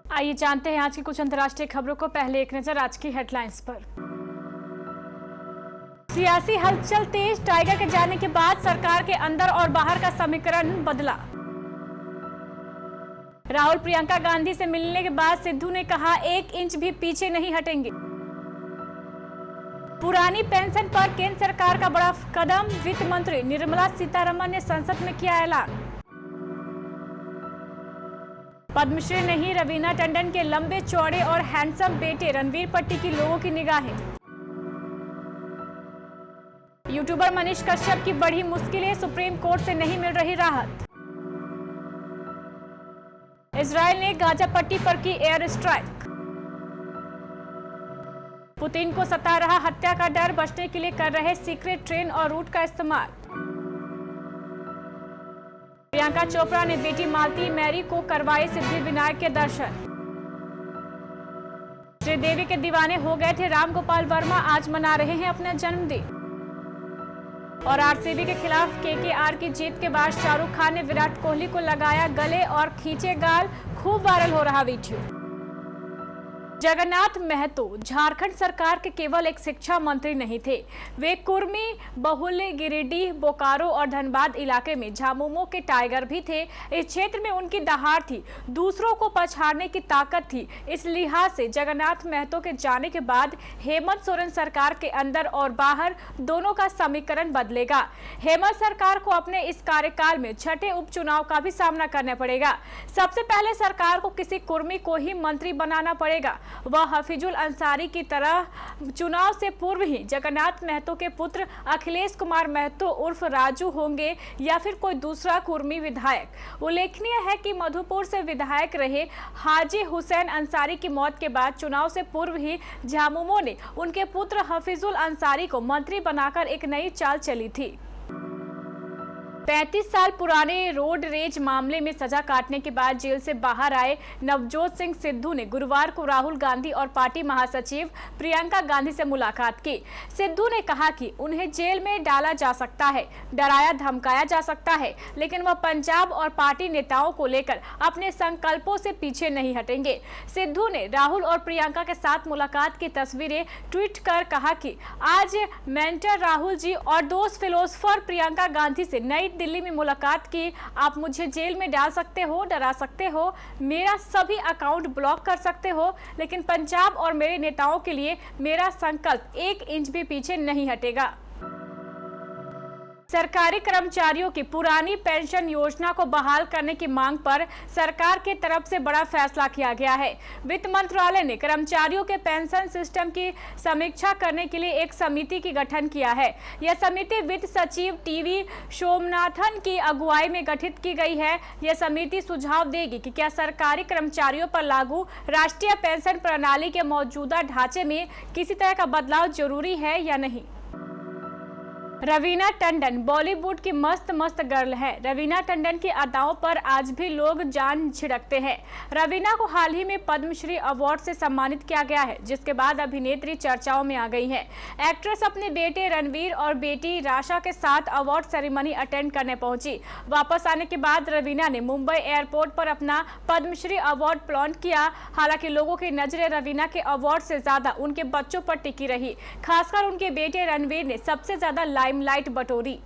आइए जानते हैं आज की कुछ अंतर्राष्ट्रीय खबरों को। पहले एक नजर आज की हेडलाइंस पर। सियासी हलचल तेज, टाइगर के जाने के बाद सरकार के अंदर और बाहर का समीकरण बदला। राहुल प्रियंका गांधी से मिलने के बाद सिद्धू ने कहा 1 इंच भी पीछे नहीं हटेंगे। पुरानी पेंशन पर केंद्र सरकार का बड़ा कदम, वित्त मंत्री निर्मला सीतारमण ने संसद में किया ऐलान। पद्मश्री नहीं, रवीना टंडन के लंबे चौड़े और हैंडसम बेटे रणवीर पर टिकी लोगों की निगाहें। यूट्यूबर मनीष कश्यप की बड़ी मुश्किलें, सुप्रीम कोर्ट से नहीं मिल रही राहत। इजराइल ने गाजा पट्टी पर की एयर स्ट्राइक। पुतिन को सता रहा हत्या का डर, बचने के लिए कर रहे सीक्रेट ट्रेन और रूट का इस्तेमाल। प्रियंका चोपड़ा ने बेटी मालती मैरी को करवाए सिद्धि विनायक के दर्शन। श्रीदेवी के दीवाने हो गए थे राम गोपाल वर्मा, आज मना रहे हैं अपना जन्मदिन। और आरसीबी के खिलाफ केकेआर की जीत के बाद शाहरुख खान ने विराट कोहली को लगाया गले और खींचे गाल, खूब वायरल हो रहा वीडियो। जगन्नाथ महतो झारखंड सरकार के केवल एक शिक्षा मंत्री नहीं थे, वे कुर्मी, बहुल्य, गिरिडीह, बोकारो और धनबाद इलाके में झामुमो के टाइगर भी थे। इस क्षेत्र में उनकी दहाड़ थी, दूसरों को पछाड़ने की ताकत थी। इस लिहाज से जगन्नाथ महतो के जाने के बाद हेमंत सोरेन सरकार के अंदर और बाहर दोनों का समीकरण बदलेगा। हेमंत सरकार को अपने इस कार्यकाल में छठे उपचुनाव का भी सामना करना पड़ेगा। सबसे पहले सरकार को किसी कुर्मी को ही मंत्री बनाना पड़ेगा। वह हफीजुल अंसारी की तरह चुनाव से पूर्व ही जगन्नाथ महतो के पुत्र अखिलेश कुमार महतो उर्फ राजू होंगे या फिर कोई दूसरा कुर्मी विधायक। उल्लेखनीय है कि मधुपुर से विधायक रहे हाजी हुसैन अंसारी की मौत के बाद चुनाव से पूर्व ही झामुमो ने उनके पुत्र हफीजुल अंसारी को मंत्री बनाकर एक नई चाल चली थी। 35 साल पुराने रोड रेज मामले में सजा काटने के बाद जेल से बाहर आए नवजोत सिंह सिद्धू ने गुरुवार को राहुल गांधी और पार्टी महासचिव प्रियंका गांधी से मुलाकात की। सिद्धू ने कहा कि उन्हें जेल में डाला जा सकता है, डराया धमकाया जा सकता है, लेकिन वह पंजाब और पार्टी नेताओं को लेकर अपने संकल्पों से पीछे नहीं हटेंगे। सिद्धू ने राहुल और प्रियंका के साथ मुलाकात की तस्वीरें ट्वीट कर कहा कि आज मेंटर राहुल जी और दोस्त फिलोसफर प्रियंका गांधी से नई दिल्ली में मुलाकात की। आप मुझे जेल में डाल सकते हो, डरा सकते हो, मेरा सभी अकाउंट ब्लॉक कर सकते हो, लेकिन पंजाब और मेरे नेताओं के लिए मेरा संकल्प 1 इंच भी पीछे नहीं हटेगा। सरकारी कर्मचारियों की पुरानी पेंशन योजना को बहाल करने की मांग पर सरकार की तरफ से बड़ा फैसला किया गया है। वित्त मंत्रालय ने कर्मचारियों के पेंशन सिस्टम की समीक्षा करने के लिए एक समिति की गठन किया है। यह समिति वित्त सचिव टीवी सोमनाथन की अगुवाई में गठित की गई है। यह समिति सुझाव देगी कि क्या सरकारी कर्मचारियों पर लागू राष्ट्रीय पेंशन प्रणाली के मौजूदा ढांचे में किसी तरह का बदलाव जरूरी है या नहीं। रवीना टंडन बॉलीवुड की मस्त गर्ल है। रवीना टंडन की अदाओं पर आज भी लोग जान छिड़कते हैं। रवीना को हाल ही में पद्मश्री अवार्ड से सम्मानित किया गया है, जिसके बाद अभिनेत्री चर्चाओं में आ गई है। एक्ट्रेस अपने बेटे रणवीर और बेटी राशा के साथ अवार्ड सेरेमनी अटेंड करने पहुंची। वापस आने के बाद रवीना ने मुंबई एयरपोर्ट पर अपना पद्मश्री अवार्ड फ्लॉन्ट किया। हालांकि लोगों की नजरें रवीना के अवार्ड से ज्यादा उनके बच्चों पर टिकी रही। खासकर उनके बेटे रणवीर ने सबसे ज्यादा लाइमलाइट बटोरी।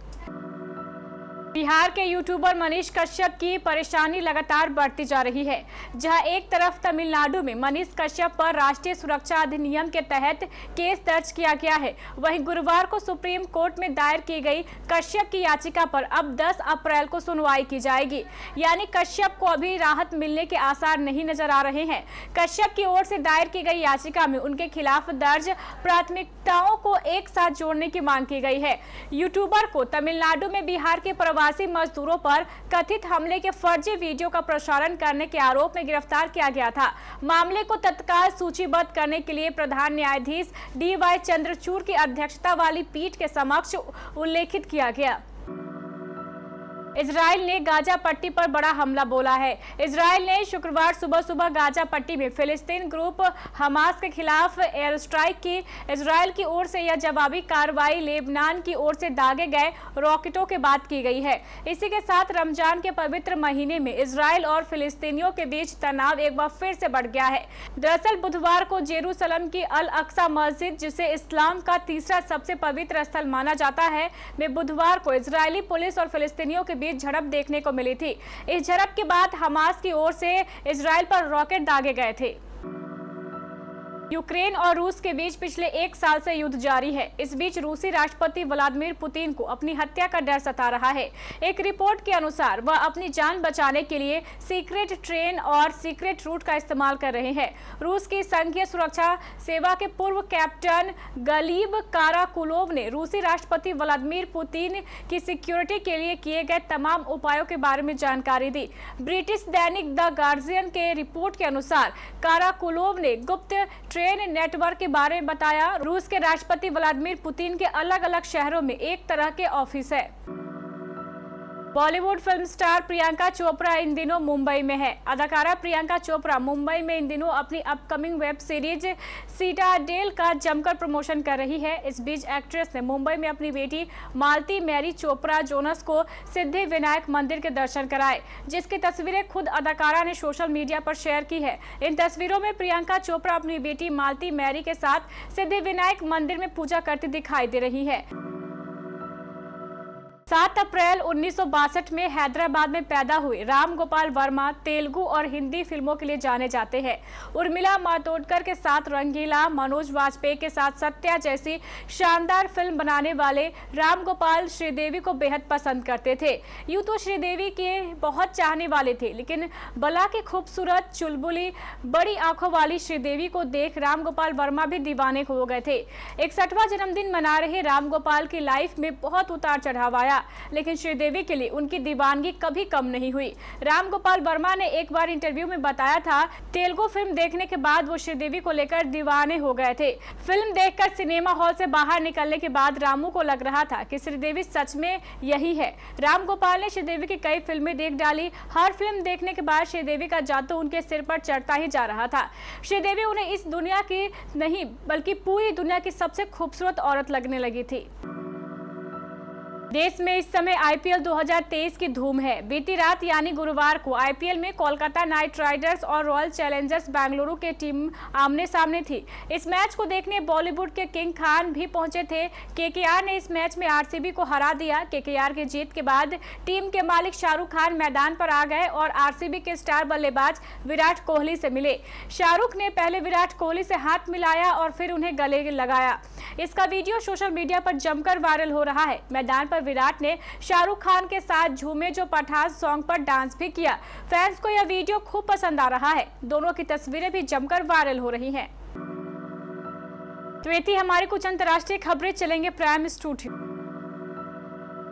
बिहार के यूट्यूबर मनीष कश्यप की परेशानी लगातार बढ़ती जा रही है। जहां एक तरफ तमिलनाडु में मनीष कश्यप पर राष्ट्रीय सुरक्षा अधिनियम के तहत केस दर्ज किया गया है, वहीं गुरुवार को सुप्रीम कोर्ट में दायर की गई कश्यप की याचिका पर अब 10 अप्रैल को सुनवाई की जाएगी। यानी कश्यप को अभी राहत मिलने के आसार नहीं नजर आ रहे हैं। कश्यप की ओर से दायर की गई याचिका में उनके खिलाफ दर्ज प्राथमिकताओं को एक साथ जोड़ने की मांग की गई है। यूट्यूबर को तमिलनाडु में बिहार के प्रवासी मजदूरों पर कथित हमले के फर्जी वीडियो का प्रसारण करने के आरोप में गिरफ्तार किया गया था। मामले को तत्काल सूचीबद्ध करने के लिए प्रधान न्यायाधीश DY चंद्रचूड़ की अध्यक्षता वाली पीठ के समक्ष उल्लेखित किया गया। इजराइल ने गाजा पट्टी पर बड़ा हमला बोला है। इजराइल ने शुक्रवार सुबह गाजा पट्टी में फिलिस्तीन ग्रुप हमास के खिलाफ एयर स्ट्राइक की। इजराइल की ओर से यह जवाबी कार्रवाई लेबनान की ओर से दागे गए रॉकेटों के बाद की गई है। इसी के साथ रमजान के पवित्र महीने में इजराइल और फिलिस्तीनियों के बीच तनाव एक बार फिर से बढ़ गया है। दरअसल बुधवार को जेरूसलम की अल अक्सा मस्जिद, जिसे इस्लाम का तीसरा सबसे पवित्र स्थल माना जाता है, में बुधवार को इजरायली पुलिस और फिलिस्तीनियों के बीच झड़प देखने को मिली थी। इस झड़प के बाद हमास की ओर से इजराइल पर रॉकेट दागे गए थे। यूक्रेन और रूस के बीच पिछले 1 साल से युद्ध जारी है। इस बीच रूसी राष्ट्रपति व्लादिमीर पुतिन को अपनी हत्या का डर सता रहा है। एक रिपोर्ट के अनुसार वह अपनी जान बचाने के लिए सीक्रेट ट्रेन और सीक्रेट रूट का इस्तेमाल कर रहे हैं। रूस की संघीय सुरक्षा सेवा के पूर्व कैप्टन गलीब काराकुलोव ने रूसी राष्ट्रपति व्लादिमीर पुतिन की सिक्योरिटी के लिए किए गए तमाम उपायों के बारे में जानकारी दी। ब्रिटिश दैनिक द गार्जियन के रिपोर्ट के अनुसार काराकुलोव ने गुप्त ट्रेन नेटवर्क के बारे में बताया। रूस के राष्ट्रपति व्लादिमीर पुतिन के अलग अलग शहरों में एक तरह के ऑफिस है। बॉलीवुड फिल्म स्टार प्रियंका चोपड़ा इन दिनों मुंबई में है। अदाकारा प्रियंका चोपड़ा मुंबई में इन दिनों अपनी अपकमिंग वेब सीरीज सीटाडेल का जमकर प्रमोशन कर रही है। इस बीच एक्ट्रेस ने मुंबई में अपनी बेटी मालती मैरी चोपड़ा जोनस को सिद्धि विनायक मंदिर के दर्शन कराए, जिसकी तस्वीरें खुद अदाकारा ने सोशल मीडिया पर शेयर की है। इन तस्वीरों में प्रियंका चोपड़ा अपनी बेटी मालती मैरी के साथ सिद्धि विनायक मंदिर में पूजा करती दिखाई दे रही है। 7 अप्रैल 1962 में हैदराबाद में पैदा हुए राम गोपाल वर्मा तेलुगु और हिंदी फिल्मों के लिए जाने जाते हैं। उर्मिला मातोंडकर के साथ रंगीला, मनोज वाजपेयी के साथ सत्या जैसी शानदार फिल्म बनाने वाले राम गोपाल श्रीदेवी को बेहद पसंद करते थे। यूं तो श्रीदेवी के बहुत चाहने वाले थे, लेकिन बला की खूबसूरत, चुलबुली, बड़ी आंखों वाली श्रीदेवी को देख राम गोपाल वर्मा भी दीवाने हो गए थे। 61वां जन्मदिन मना रहे राम गोपाल की लाइफ में बहुत उतार चढ़ाव आया, लेकिन श्रीदेवी के लिए उनकी दीवानगी कभी कम नहीं हुई। राम गोपाल वर्मा ने एक बार इंटरव्यू में बताया था, तेलुगु फिल्म देखने के बाद वो श्रीदेवी को लेकर दीवाने हो गए थे। फिल्म देखकर सिनेमा हॉल से बाहर निकलने के बाद रामू को लग रहा था कि श्रीदेवी सच में यही है। राम गोपाल ने श्रीदेवी की कई फिल्में देख डाली। हर फिल्म देखने के बाद श्रीदेवी का जादू उनके सिर पर चढ़ता ही जा रहा था। श्रीदेवी उन्हें इस दुनिया की नहीं बल्कि पूरी दुनिया की सबसे खूबसूरत औरत लगने लगी थी। देश में इस समय आईपीएल 2023 की धूम है। बीती रात यानी गुरुवार को आईपीएल में कोलकाता नाइट राइडर्स और रॉयल चैलेंजर्स बेंगलुरु के टीम आमने सामने थी। इस मैच को देखने बॉलीवुड के किंग खान भी पहुंचे थे। केकेआर ने इस मैच में आरसीबी को हरा दिया। केकेआर की जीत के बाद टीम के मालिक शाहरुख खान मैदान पर आ गए और आरसीबी के स्टार बल्लेबाज विराट कोहली से मिले। शाहरुख ने पहले विराट कोहली से हाथ मिलाया और फिर उन्हें गले लगाया। इसका वीडियो सोशल मीडिया पर जमकर वायरल हो रहा है। मैदान पर विराट ने शाहरुख खान के साथ झूमे, जो पठान सॉन्ग पर डांस भी किया। फैंस को यह वीडियो खूब पसंद आ रहा है। दोनों की तस्वीरें भी जमकर वायरल हो रही हैं। तो ये थी हमारी कुछ अंतर्राष्ट्रीय खबरें। चलेंगे प्राइम स्टूडियो।